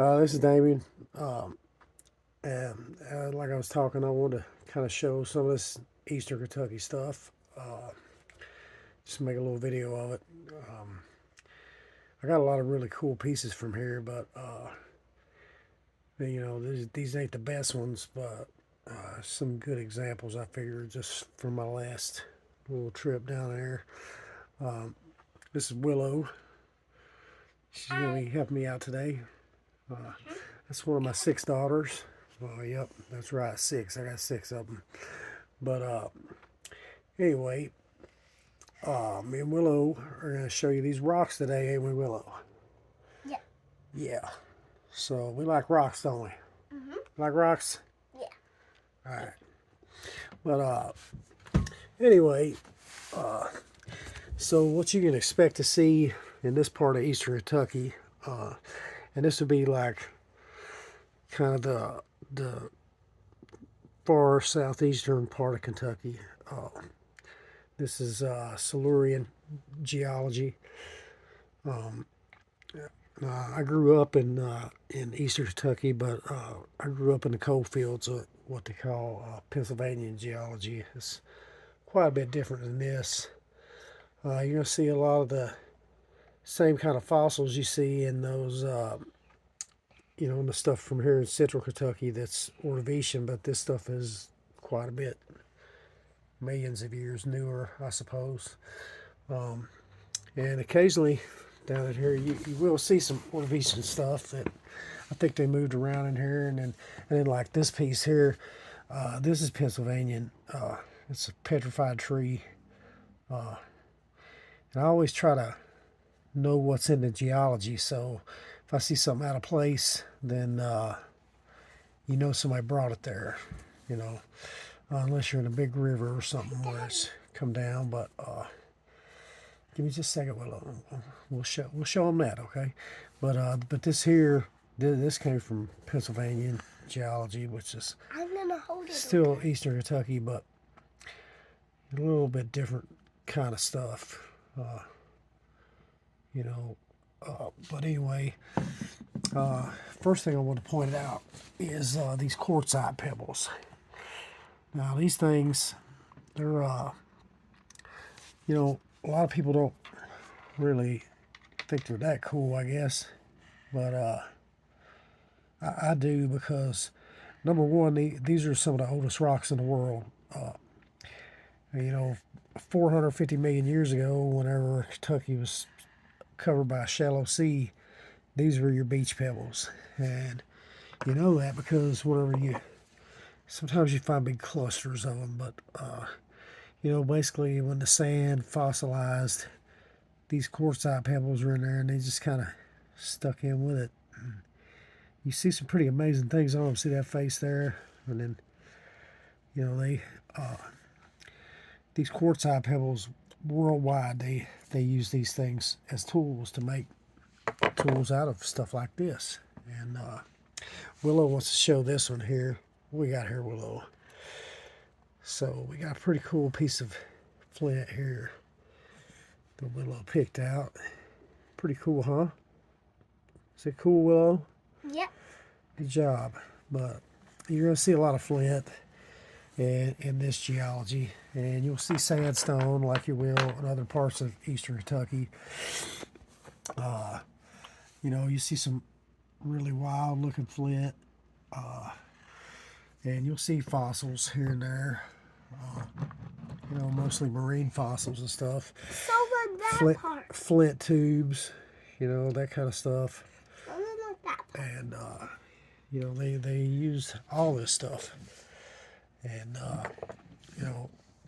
This is Damien. And like I was talking, I wanted to kind of show some of this Eastern Kentucky stuff. Just make a little video of it. I got a lot of really cool pieces from here, but these ain't the best ones, but some good examples I figured just from my last little trip down there. This is Willow. She's really helping me out today. That's one of my 6 daughters. Oh, yep, that's right, 6. I got 6 of them. But anyway, me and Willow are going to show you these rocks today, ain't we, Willow? Yeah. Yeah. So we like rocks, don't we? Mm-hmm. Like rocks? Yeah. All right. But anyway, so what you can expect to see in this part of Eastern Kentucky, and this would be like kind of the far southeastern part of Kentucky. This is Silurian geology. I grew up in Eastern Kentucky, but I grew up in the coal fields of what they call Pennsylvania geology. It's quite a bit different than this. You're going to see a lot of the same kind of fossils you see in those, in the stuff from here in Central Kentucky that's Ordovician, but this stuff is quite a bit, millions of years newer, I suppose. And occasionally down in here, you will see some Ordovician stuff that I think they moved around in here, and then like this piece here, this is Pennsylvanian. It's a petrified tree, and I always try to know what's in the geology. So if I see something out of place, then somebody brought it there. Unless you're in a big river or something where it's come down. But give me just a second. We'll show them that, okay? But this here, this came from Pennsylvania geology, which is still Eastern Kentucky, but a little bit different kind of stuff. But anyway, first thing I want to point out is these quartzite pebbles. Now these things, they're a lot of people don't really think they're that cool, I guess, but I do, because number one, these are some of the oldest rocks in the world. 450 million years ago, whenever Kentucky was covered by a shallow sea, these were your beach pebbles. And you know that because sometimes you find big clusters of them, but basically when the sand fossilized, these quartzite pebbles were in there and they just kind of stuck in with it. You see some pretty amazing things on them. See that face there? And then, these quartzite pebbles worldwide, they use these things as tools to make tools out of stuff like this. And Willow wants to show this one here. What we got here, Willow? So we got a pretty cool piece of flint here that Willow picked out. Pretty cool, huh? Is it cool, Willow? Yep. Good job. But you're going to see a lot of flint in this geology, and you'll see sandstone like you will in other parts of Eastern Kentucky. You see some really wild looking flint, and you'll see fossils here and there, mostly marine fossils and stuff. So like that part. Flint tubes, that kind of stuff. So like that part. And they use all this stuff. And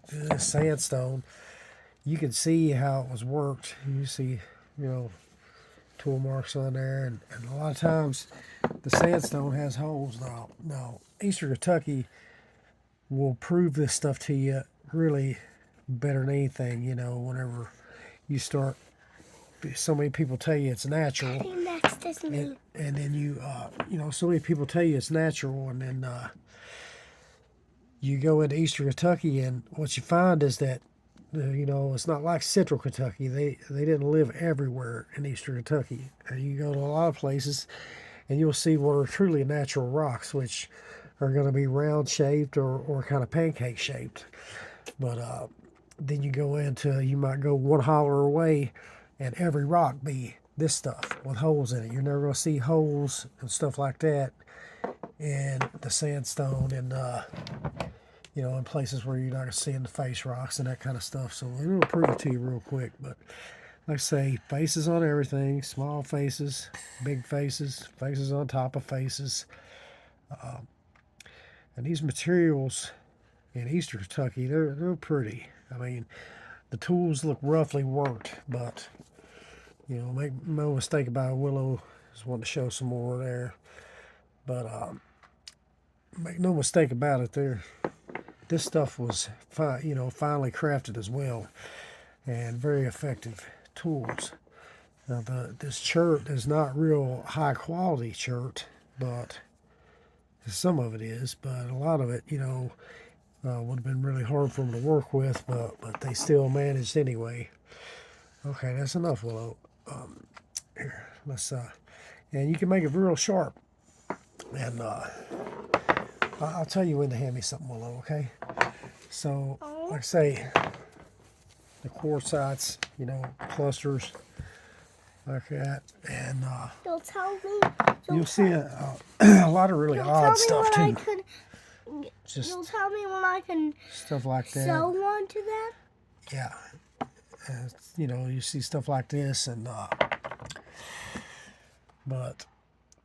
this sandstone, you can see how it was worked. You see, tool marks on there, and a lot of times the sandstone has holes. Now Eastern Kentucky will prove this stuff to you really better than anything. Whenever you start, so many people tell you it's natural. I think that's this me. And then so many people tell you it's natural, and then you go into Eastern Kentucky, and what you find is that it's not like Central Kentucky. They didn't live everywhere in Eastern Kentucky. And you go to a lot of places, and you'll see what are truly natural rocks, which are going to be round shaped or kind of pancake shaped. But then you go into, you might go one holler away and every rock be this stuff with holes in it. You're never going to see holes and stuff like that in the sandstone and you know, in places where you're not going to see in the face rocks and that kind of stuff. So it'll prove it to you real quick. But like I say, faces on everything, small faces, big faces, faces on top of faces. And these materials in Eastern Kentucky, they're pretty. I mean, the tools look roughly worked, but you know, make no mistake about it, Willow just wanting to show some more there. But make no mistake about it, this stuff was you know, finely crafted as well, and very effective tools. Now this chert is not real high quality chert, but some of it is, but a lot of it, you know, would have been really hard for them to work with, but they still managed anyway. Okay, that's enough, Willow. Here, let's and you can make it real sharp. And I'll tell you when to hand me something, Willow. Okay. So, like I say, the quartzites, you know, clusters like that, and You'll tell me. you'll see a lot of really odd stuff too. Just You'll tell me when I can stuff like that. sew one to them. Yeah. You know, you see stuff like this, and but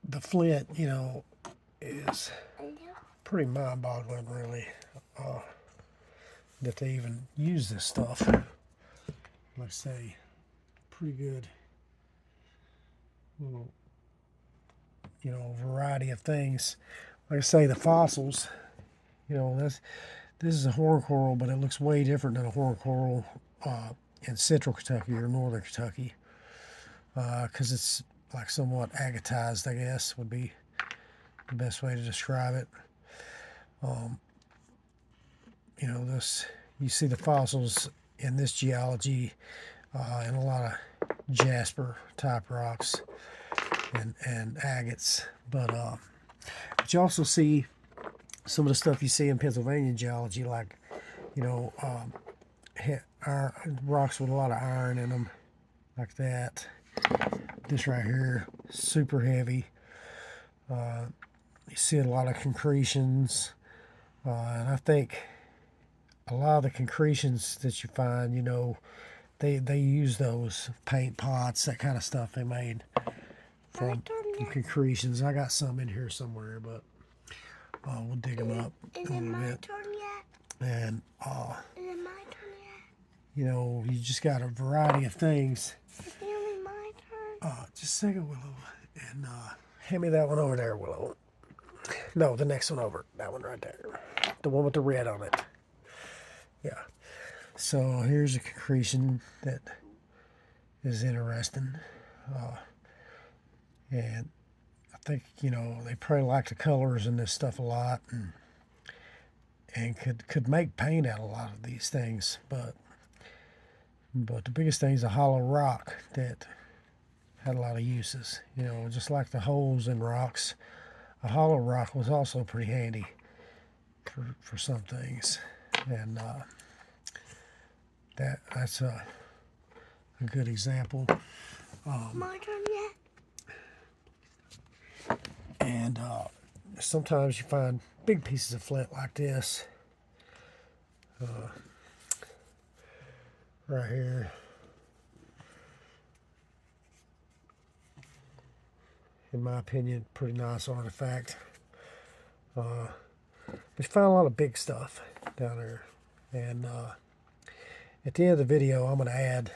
the flint, you know, is pretty mind-boggling, really, that they even use this stuff. Like I say, pretty good little, you know, variety of things. Like I say, the fossils, you know, this is a horn coral, but it looks way different than a horn coral in central Kentucky or northern Kentucky, because it's like somewhat agatized, I guess, would be the best way to describe it. You know, you see the fossils in this geology in a lot of jasper type rocks and agates, but you also see some of the stuff you see in Pennsylvania geology, like, you know, rocks with a lot of iron in them, like that. This right here, super heavy. You see a lot of concretions, and I think a lot of the concretions that you find, you know, they use those paint pots, that kind of stuff they made from concretions. I got some in here somewhere, but we'll dig them up a little bit. Turn yet? And Is it my turn yet? you know, you just got a variety of things. It's nearly my turn. Just a second, Willow, and hand me that one over there, Willow. No, the next one over. That one right there. The one with the red on it. Yeah. So here's a concretion that is interesting. And I think, you know, they probably like the colors in this stuff a lot, and could make paint out of a lot of these things. But the biggest thing is a hollow rock that had a lot of uses. You know, just like the holes in rocks, a hollow rock was also pretty handy for some things. And that's a good example. My turn yet? And sometimes you find big pieces of flint like this. Right here. In my opinion, pretty nice artifact. But you find a lot of big stuff down there. And at the end of the video, I'm going to add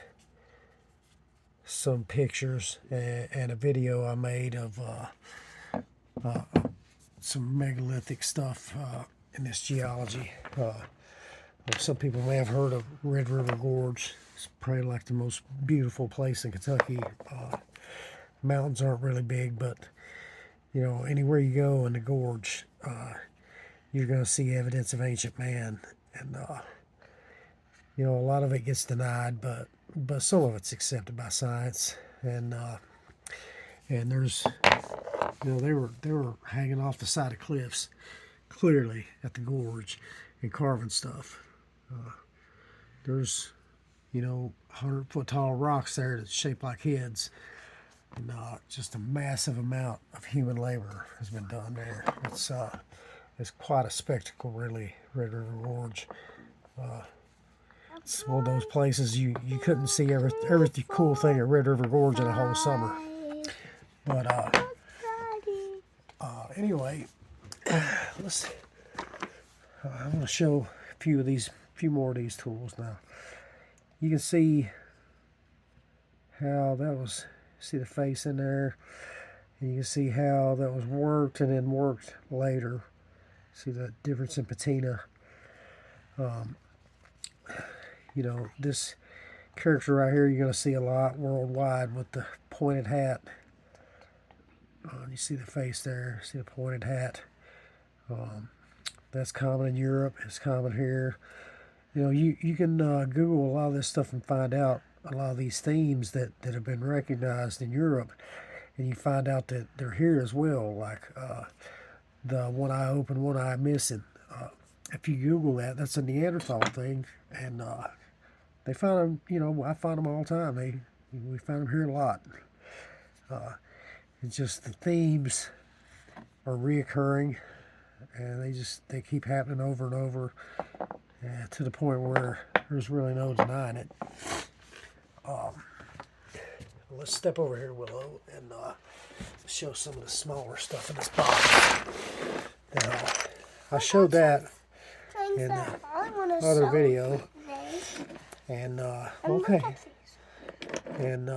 some pictures and a video I made of some megalithic stuff in this geology. Some people may have heard of Red River Gorge. It's probably like the most beautiful place in Kentucky. Mountains aren't really big, but you know, anywhere you go in the gorge, you're going to see evidence of ancient man. And you know, a lot of it gets denied, but some of it's accepted by science. And there's You know, they were hanging off the side of cliffs, clearly at the gorge, and carving stuff. There's, you know, 100-foot tall rocks there that's shaped like heads. And just a massive amount of human labor has been done there. It's quite a spectacle, really, Red River Gorge. It's one of those places you couldn't see every cool thing at Red River Gorge in a whole summer. But anyway, let's. I'm going to show a few more of these tools now. You can see how that was. See the face in there, and you can see how that was worked and then worked later. See the difference in patina. You know, this character right here you're going to see a lot worldwide with the pointed hat. You see the face there, see the pointed hat. That's common in Europe, it's common here. You know, you can Google a lot of this stuff and find out a lot of these themes that have been recognized in Europe, and you find out that they're here as well, like the one eye open, one eye missing. If you Google that, that's a Neanderthal thing, and they find them, you know, I find them all the time. We find them here a lot. It's just the themes are reoccurring, and they keep happening over and over, to the point where there's really no denying it. Let's step over here, Willow, and show some of the smaller stuff in this box. Now, I showed that in another video, and okay, and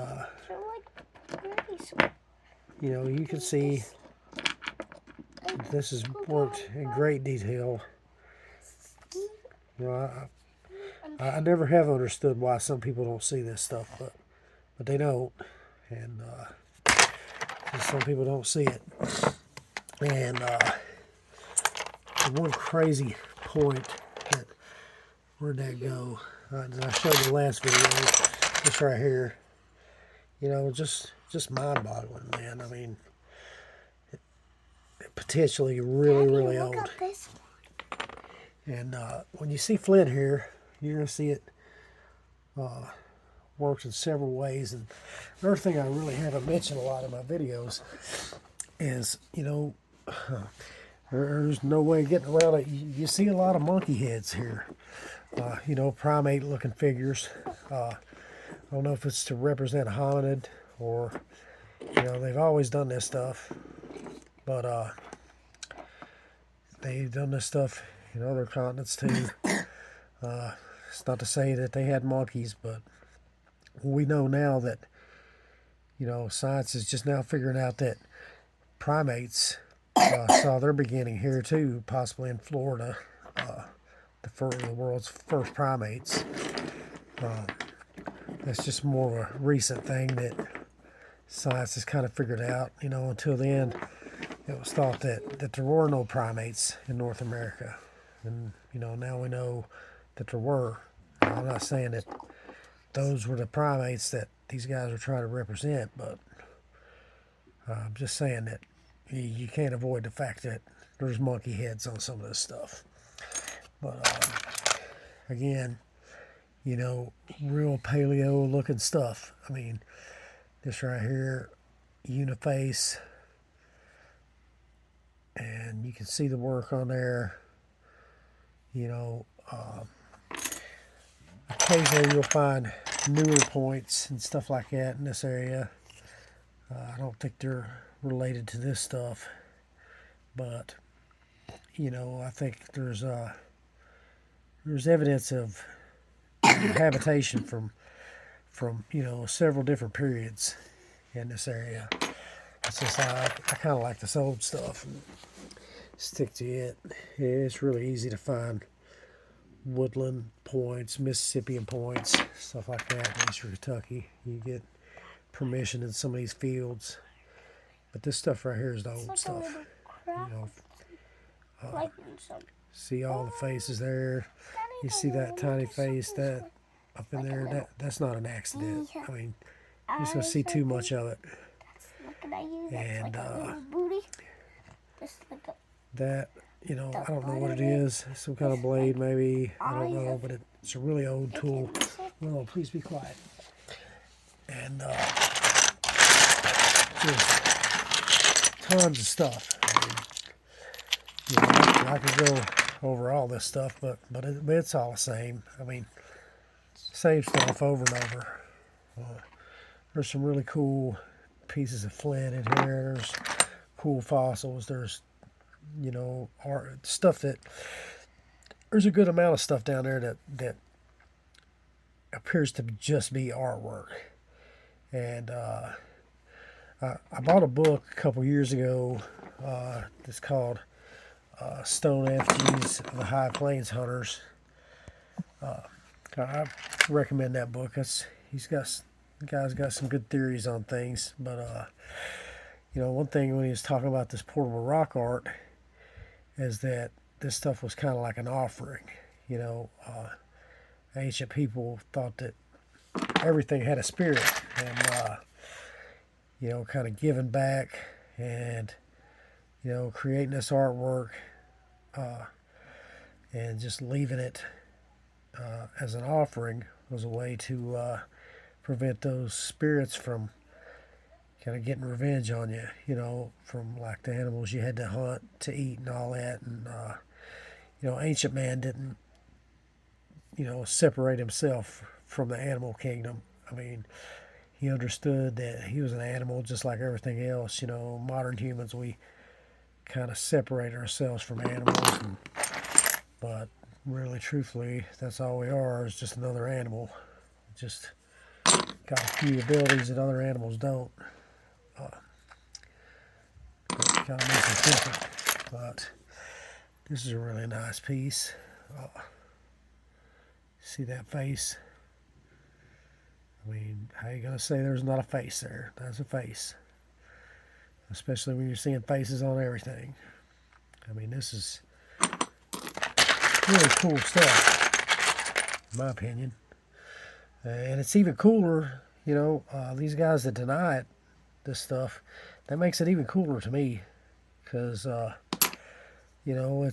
you know, you can see this is worked in great detail. You know, I never have understood why some people don't see this stuff, but they don't, and some people don't see it. And the one crazy point that, where'd that go? I showed you the last video, this right here. You know, just mind-boggling, man. I mean, potentially really old. And when you see flint here, you're going to see it works in several ways. And another thing I really haven't mentioned a lot in my videos is, you know, there's no way of getting around it. You see a lot of monkey heads here. You know, primate-looking figures. I don't know if it's to represent hominid or, you know, they've always done this stuff. But they've done this stuff in other continents too. It's not to say that they had monkeys, but we know now that, you know, science is just now figuring out that primates saw their beginning here too, possibly in Florida. The world's first primates. That's just more of a recent thing that science has kind of figured out. You know, until then, it was thought that there were no primates in North America. And, you know, now we know that there were. I'm not saying that those were the primates that these guys are trying to represent, but I'm just saying that you can't avoid the fact that there's monkey heads on some of this stuff. But, again, you know, real paleo looking stuff. I mean, this right here, uniface, and you can see the work on there. You know, occasionally you'll find newer points and stuff like that in this area. I don't think they're related to this stuff, but, you know, I think there's evidence of habitation from you know, several different periods in this area. It's just I kind of like this old stuff and stick to it. It's really easy to find woodland points, Mississippian points, stuff like that in Eastern Kentucky. You get permission in some of these fields, but this stuff right here is the old stuff. You know, see all the faces there. You see that tiny face that up in there? That's not an accident. I mean, you're just gonna see too much of it. And that, you know, I don't know what it is. Some kind of blade, maybe. I don't know, but it's a really old tool. No, please be quiet. And there's tons of stuff. You know, I could go over all this stuff, but it's all the same. I mean, same stuff over and over. There's some really cool pieces of flint in here. There's cool fossils. There's, you know, art stuff that there's a good amount of stuff down there that appears to just be artwork. And I bought a book a couple years ago. It's called Stone Effigies of the High Plains Hunters. I recommend that book. The guy's got some good theories on things. But you know, one thing when he was talking about this portable rock art is that this stuff was kind of like an offering. You know, ancient people thought that everything had a spirit, and you know, kind of giving back and, you know, creating this artwork and just leaving it as an offering was a way to prevent those spirits from kind of getting revenge on you, you know, from like the animals you had to hunt to eat and all that. And you know, ancient man didn't, you know, separate himself from the animal kingdom. I mean, he understood that he was an animal just like everything else. You know, modern humans, we kind of separate ourselves from animals, but really, truthfully, that's all we are, is just another animal. Just got a few abilities that other animals don't. Kind of makes it different. But this is a really nice piece. See that face? I mean, how you gonna say there's not a face there? There's a face. Especially when you're seeing faces on everything. I mean, this is really cool stuff, in my opinion. And it's even cooler, you know, these guys that deny it, this stuff, that makes it even cooler to me. Because, you know,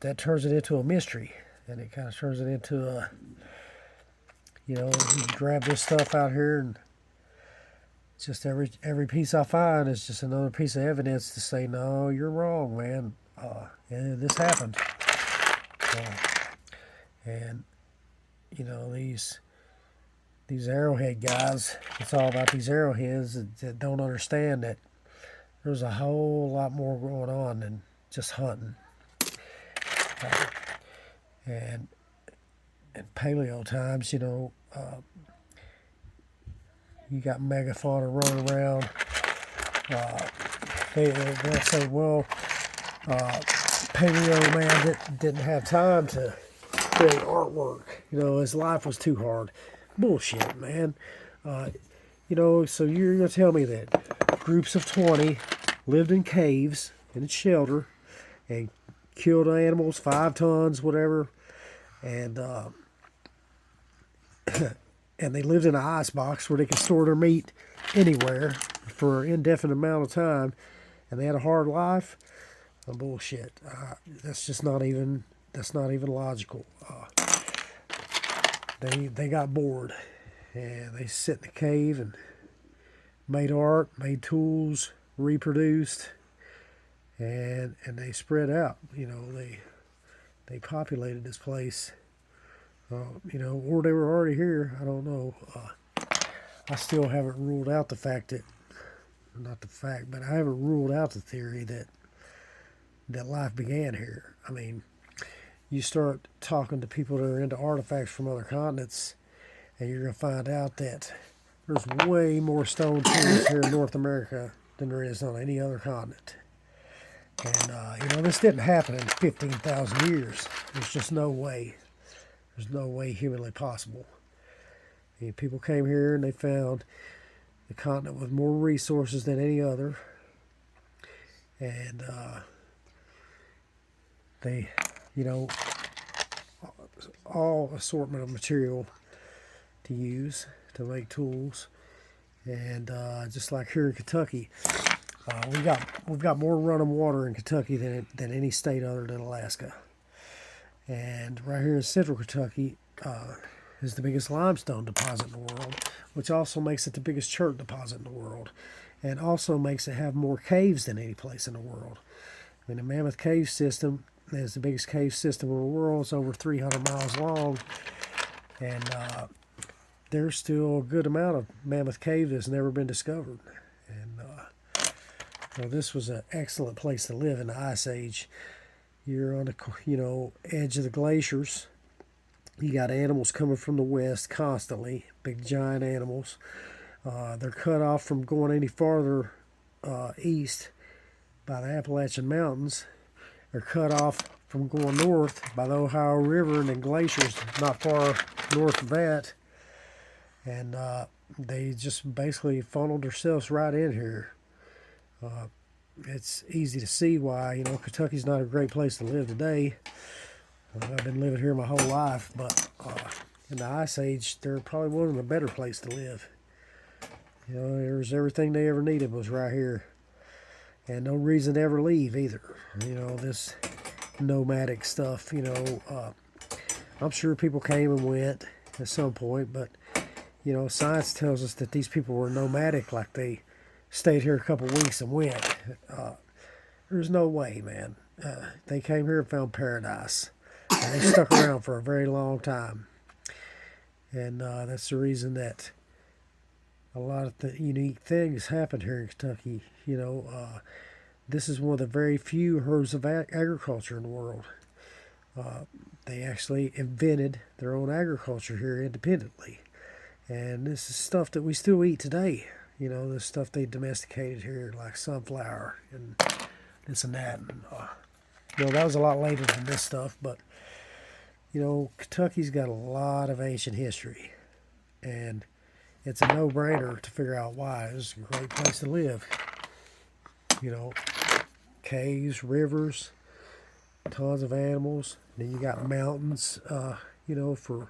that turns it into a mystery. And it kind of turns it into a, you know, you grab this stuff out here, and just every piece I find is just another piece of evidence to say, no, you're wrong, man. Yeah, this happened. And you know, these arrowhead guys, it's all about these arrowheads that don't understand that there's a whole lot more going on than just hunting. And in paleo times, you know, you got megafauna running around. They'll say, well, paleo man didn't have time to create artwork. You know, his life was too hard. Bullshit, man. You know, so you're going to tell me that groups of 20 lived in caves, in a shelter, and killed animals, 5 tons, whatever, and and they lived in an ice box where they could store their meat anywhere for an indefinite amount of time, and they had a hard life. Bullshit. That's just not even. That's not even logical. They got bored, and they sit in the cave and made art, made tools, reproduced, and they spread out. You know, they populated this place. You know, or they were already here. I don't know. I still haven't ruled out the fact that, not the fact, but I haven't ruled out the theory that life began here. I mean, you start talking to people that are into artifacts from other continents, and you're going to find out that there's way more stone tools here in North America than there is on any other continent. And, you know, this didn't happen in 15,000 years. There's just no way. There's no way humanly possible. I mean, people came here and they found the continent with more resources than any other. And they, you know, all assortment of material to use to make tools. And just like here in Kentucky, we've got more running water in Kentucky than any state other than Alaska. And right here in central Kentucky is the biggest limestone deposit in the world, which also makes it the biggest chert deposit in the world, and also makes it have more caves than any place in the world. I mean, the Mammoth Cave System is the biggest cave system in the world. It's over 300 miles long, and there's still a good amount of Mammoth Cave that's never been discovered. And well, this was an excellent place to live in the Ice Age. You're on the edge of the glaciers. You got animals coming from the west constantly, big giant animals. They're cut off from going any farther east by the Appalachian Mountains. They're cut off from going north by the Ohio River and then glaciers not far north of that. And they just basically funneled themselves right in here. It's easy to see why, Kentucky's not a great place to live today. I've been living here my whole life, but in the Ice Age, they're probably one of the better places to live. There's everything they ever needed was right here. And no reason to ever leave either. This nomadic stuff, I'm sure people came and went at some point, but, science tells us that these people were nomadic, like they stayed here a couple weeks and went. There's no way, man. They came here and found paradise. And they stuck around for a very long time. And that's the reason that a lot of the unique things happened here in Kentucky. This is one of the very few herds of agriculture in the world. They actually invented their own agriculture here independently. And this is stuff that we still eat today. This stuff they domesticated here, like sunflower and this and that. And, that was a lot later than this stuff, but, Kentucky's got a lot of ancient history. And it's a no-brainer to figure out why. It's a great place to live. Caves, rivers, tons of animals. Then you got mountains, for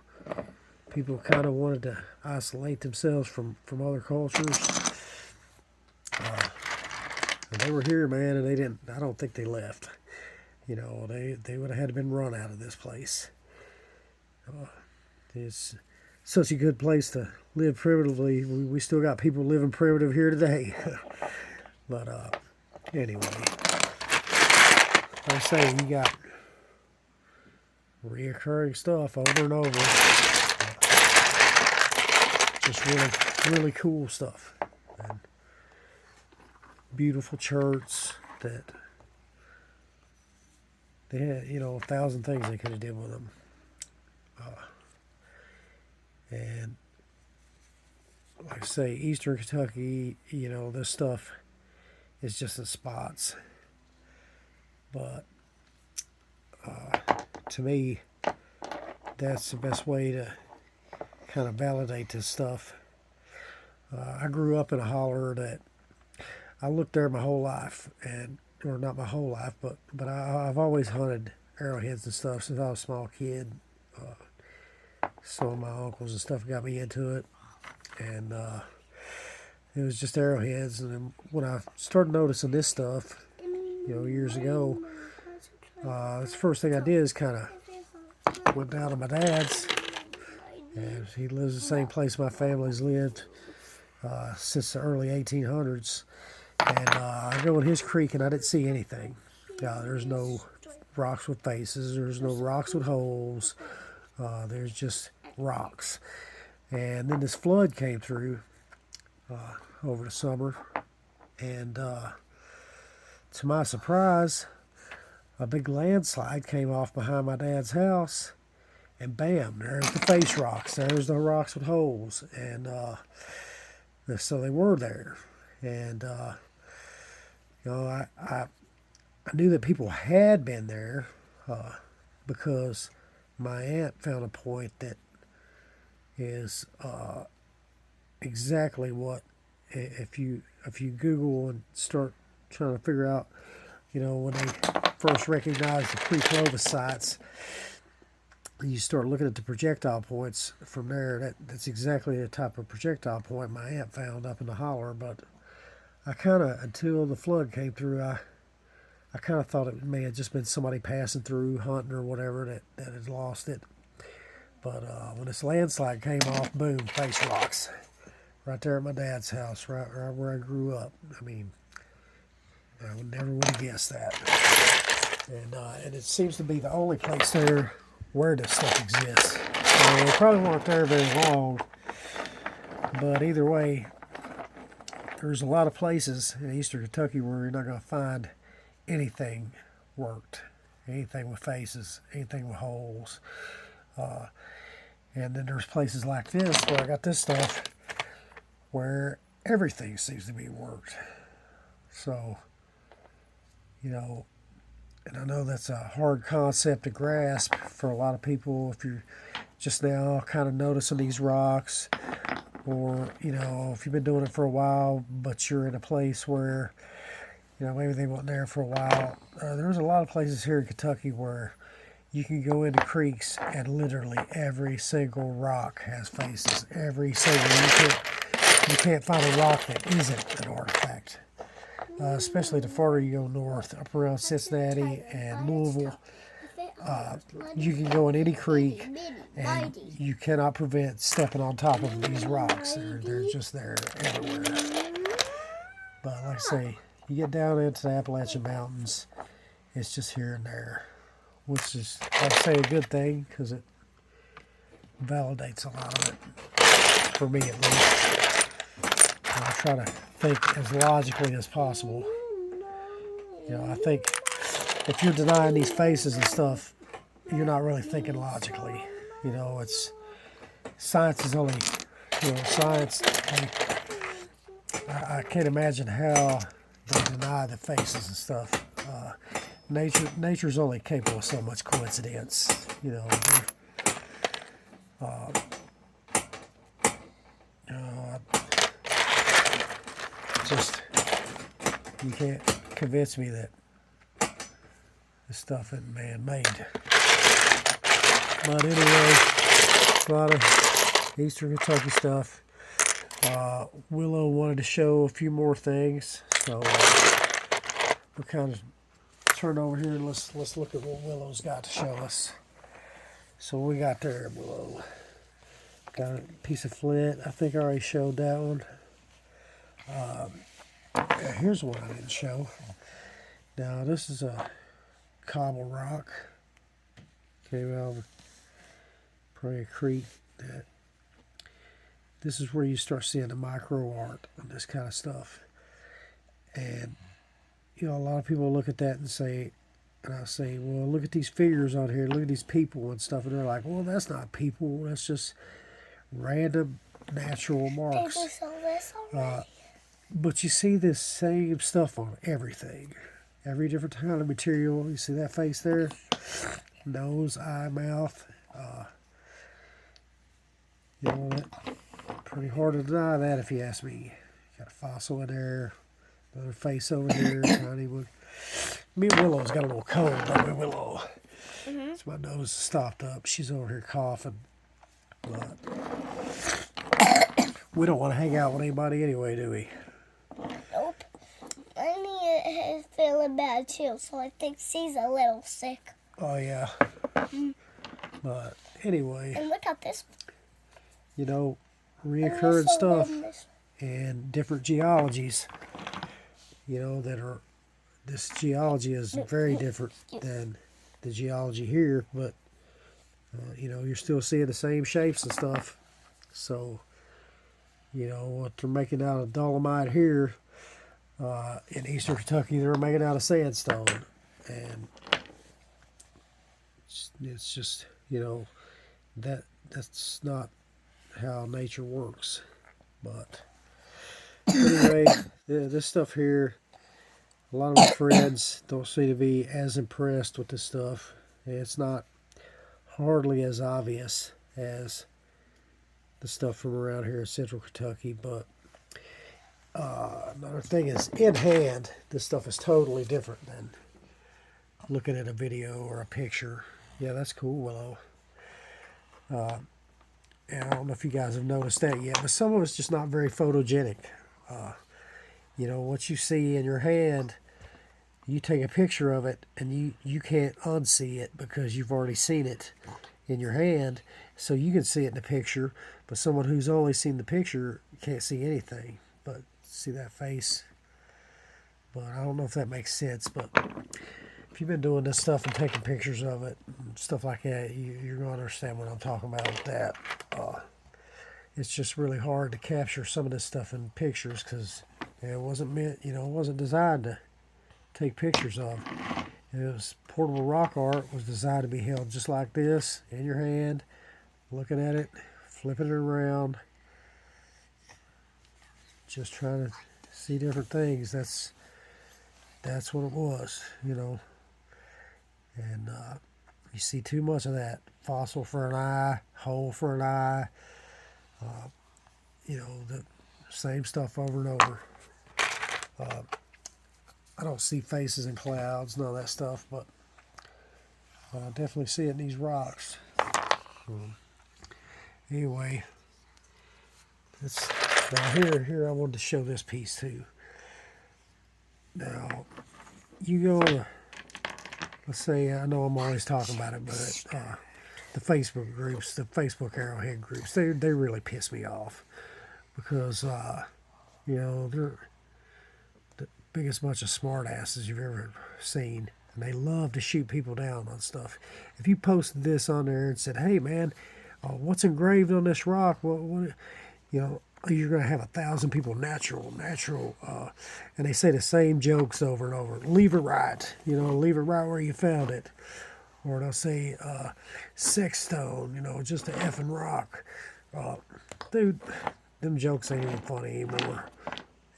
people who kind of wanted to isolate themselves from other cultures. And they were here, man, and I don't think they left. They would have had to been run out of this place. It's such a good place to live primitively. We still got people living primitive here today. But anyway, like I say, you got reoccurring stuff over and over. Just really, really cool stuff. And beautiful churches that they had, 1,000 things they could have did with them. And like I say, Eastern Kentucky, this stuff is just in spots. But to me, that's the best way to kind of validate this stuff. I grew up in a holler that I looked there my whole life, or not my whole life, but I've always hunted arrowheads and stuff since I was a small kid. Some of my uncles and stuff got me into it, and it was just arrowheads. And then when I started noticing this stuff, years ago, that's the first thing I did is kind of went down to my dad's, and he lives the same place my family's lived since the early 1800s. And I go in his creek and I didn't see anything. There's no rocks with faces. There's no rocks with holes. There's just rocks. And then this flood came through over the summer. And to my surprise, a big landslide came off behind my dad's house. And bam, there's the face rocks. There's the rocks with holes. And so they were there. And, I knew that people had been there because my aunt found a point that is exactly what, if you Google and start trying to figure out, when they first recognized the pre-Clovis sites, you start looking at the projectile points from there. That's exactly the type of projectile point my aunt found up in the holler. But I kind of, until the flood came through, I kind of thought it may have just been somebody passing through hunting or whatever that had lost it. But when this landslide came off, boom, face rocks. Right there at my dad's house, right where I grew up. I mean, I would have guessed that. And it seems to be the only place there where this stuff exists. So they probably weren't there very long. But either way, there's a lot of places in eastern Kentucky where you're not going to find anything worked. Anything with faces, anything with holes. And then there's places like this where I got this stuff where everything seems to be worked. So, you know, and I know that's a hard concept to grasp for a lot of people if you're just now kind of noticing these rocks, or, you know, if you've been doing it for a while, but you're in a place where, you know, maybe they weren't there for a while. There's a lot of places here in Kentucky where you can go into creeks and literally every single rock has faces. Every single, you can't find a rock that isn't an artifact. Especially the farther you go north, up around Cincinnati and Louisville. You can go in any creek and you cannot prevent stepping on top of these rocks. They're just there everywhere. But like I say, you get down into the Appalachian Mountains, it's just here and there. Which is, I'd say, a good thing because it validates a lot of it, for me at least. And I try to think as logically as possible. You know, I think if you're denying these faces and stuff, you're not really thinking logically. You know, it's science is only, you know, science. I can't imagine how they deny the faces and stuff. Nature's only capable of so much coincidence, you know. Just, you can't convince me that this stuff isn't man-made. But anyway, a lot of Eastern Kentucky stuff. Willow wanted to show a few more things, so we'll kind of turn over here and let's look at what Willow's got to show us. So we got there, Willow. Got a piece of flint. I think I already showed that one. Here's one I didn't show. Now this is a cobble rock. Came out of probably a creek. This is where you start seeing the micro art and this kind of stuff. And you know, a lot of people look at that and say, and I say, well, look at these figures on here, look at these people and stuff, and they're like, well, that's not people, that's just random natural marks. But you see this same stuff on everything, every different kind of material. You see that face there, nose, eye, mouth. You know, that pretty hard to deny that if you ask me. Got a fossil in there. Another face over here, tiny one. Me and Willow's got a little cold, don't we, Willow? Mm-hmm. So my nose is stopped up. She's over here coughing. But we don't want to hang out with anybody anyway, do we? Nope. Annie is feeling bad too, so I think she's a little sick. Oh, yeah. Mm. But anyway. And look at this. You know, reoccurring stuff and different geologies. You know, this geology is very different than the geology here, but, you know, you're still seeing the same shapes and stuff. So, you know, what they're making out of dolomite here, in eastern Kentucky, they're making out of sandstone. And it's just, you know, that's not how nature works. But anyway, this stuff here, a lot of my friends don't seem to be as impressed with this stuff. It's not hardly as obvious as the stuff from around here in central Kentucky. But another thing is, in hand, this stuff is totally different than looking at a video or a picture. Yeah, that's cool, Willow. And I don't know if you guys have noticed that yet, but some of it's just not very photogenic. You know, what you see in your hand, you take a picture of it and you can't unsee it because you've already seen it in your hand. So you can see it in the picture, but someone who's only seen the picture can't see anything. But see that face? But I don't know if that makes sense. But if you've been doing this stuff and taking pictures of it, and stuff like that, you're going to understand what I'm talking about with that. It's just really hard to capture some of this stuff in pictures because it wasn't meant, it wasn't designed to take pictures of. It was portable rock art was designed to be held just like this in your hand, looking at it, flipping it around, just trying to see different things. That's what it was, And you see too much of that. Fossil for an eye, hole for an eye. The same stuff over and over. I don't see faces in clouds, none of that stuff, but I definitely see it in these rocks. Anyway, now here I wanted to show this piece too. Now, you go, let's say, I know I'm always talking about it, but the Facebook groups, the Facebook Arrowhead groups, they really piss me off because, they're the biggest bunch of smartasses you've ever seen, and they love to shoot people down on stuff. If you posted this on there and said, "Hey man, what's engraved on this rock?" What you're going to have 1,000 people natural, and they say the same jokes over and over. Leave it right, leave it right where you found it. Or they'll say, sex stone, just an effing rock. Dude, them jokes ain't even funny anymore.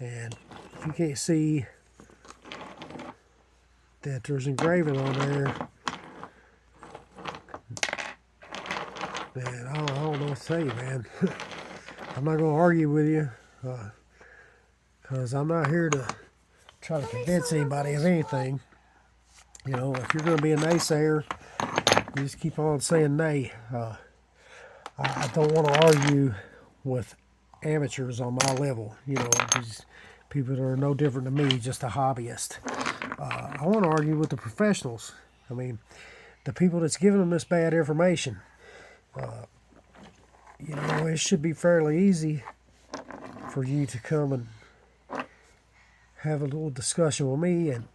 And if you can't see that there's engraving on there, man, I don't know what to tell you, man. I'm not going to argue with you, because I'm not here to try to convince anybody of anything. If you're going to be a naysayer, you just keep on saying nay. I don't want to argue with amateurs on my level. These people that are no different than me, just a hobbyist. I want to argue with the professionals. I mean, the people that's giving them this bad information. It should be fairly easy for you to come and have a little discussion with me, and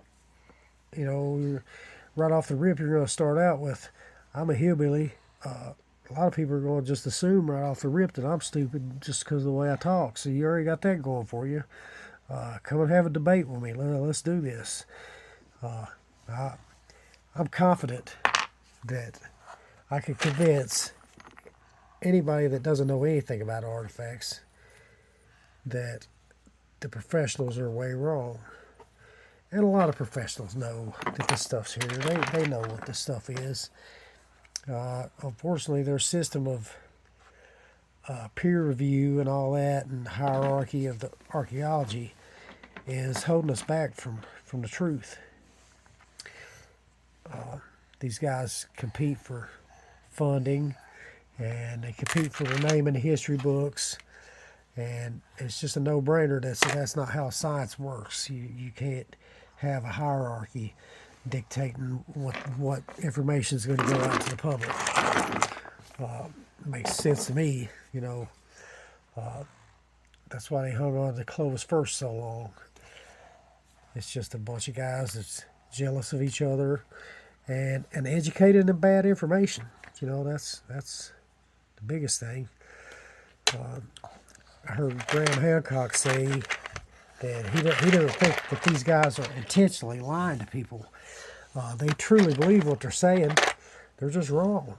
right off the rip, you're going to start out with, "I'm a hillbilly." A lot of people are going to just assume right off the rip that I'm stupid just because of the way I talk. So you already got that going for you. Come and have a debate with me. Let's do this. I'm confident that I can convince anybody that doesn't know anything about artifacts that the professionals are way wrong. And a lot of professionals know that this stuff's here. They know what this stuff is. Unfortunately, their system of peer review and all that and hierarchy of the archaeology is holding us back from the truth. These guys compete for funding, and they compete for the name in the history books, and it's just a no-brainer. That's not how science works. You can't have a hierarchy dictating what information is going to go out to the public. Makes sense to me, That's why they hung on to Clovis first so long. It's just a bunch of guys that's jealous of each other and educated in bad information. That's the biggest thing. I heard Graham Hancock say that he doesn't think that these guys are intentionally lying to people. They truly believe what they're saying. They're just wrong.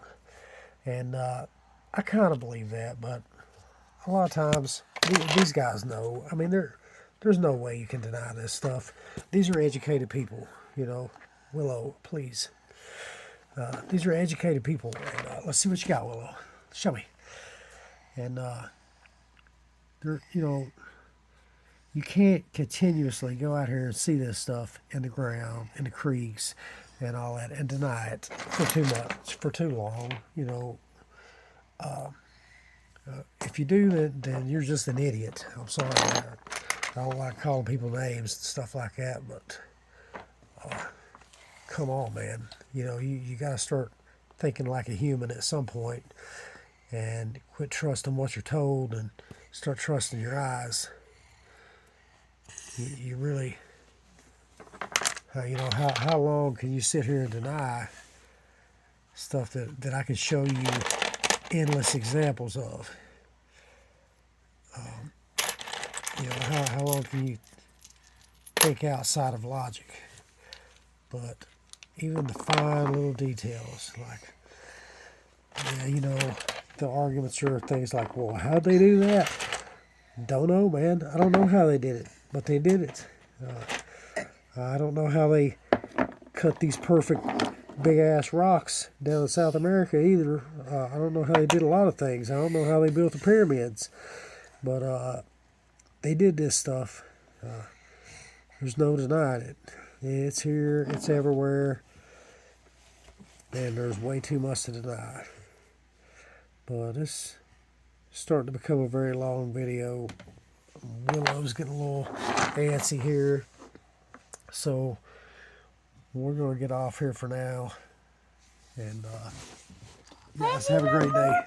And I kind of believe that, but a lot of times these guys know. I mean, there's no way you can deny this stuff. These are educated people, Willow, please. These are educated people. And, let's see what you got, Willow. Show me. And they're, you can't continuously go out here and see this stuff in the ground, in the creeks, and all that, and deny it for too long. If you do that, then you're just an idiot. I'm sorry. I don't like calling people names and stuff like that, but come on, man. You know, you got to start thinking like a human at some point and quit trusting what you're told and start trusting your eyes. You really, you know, how long can you sit here and deny stuff that I can show you endless examples of? You know, how long can you think outside of logic? But even the fine little details, like, yeah, you know, the arguments are things like, well, how'd they do that? Don't know, man. I don't know how they did it, but they did it. I don't know how they cut these perfect big ass rocks down in South America either. I don't know how they did a lot of things. I don't know how they built the pyramids, but they did this stuff. There's no denying it. It's here, it's everywhere, and there's way too much to deny. But it's starting to become a very long video. Willow's getting a little antsy here, so we're going to get off here for now. And you guys have a great day.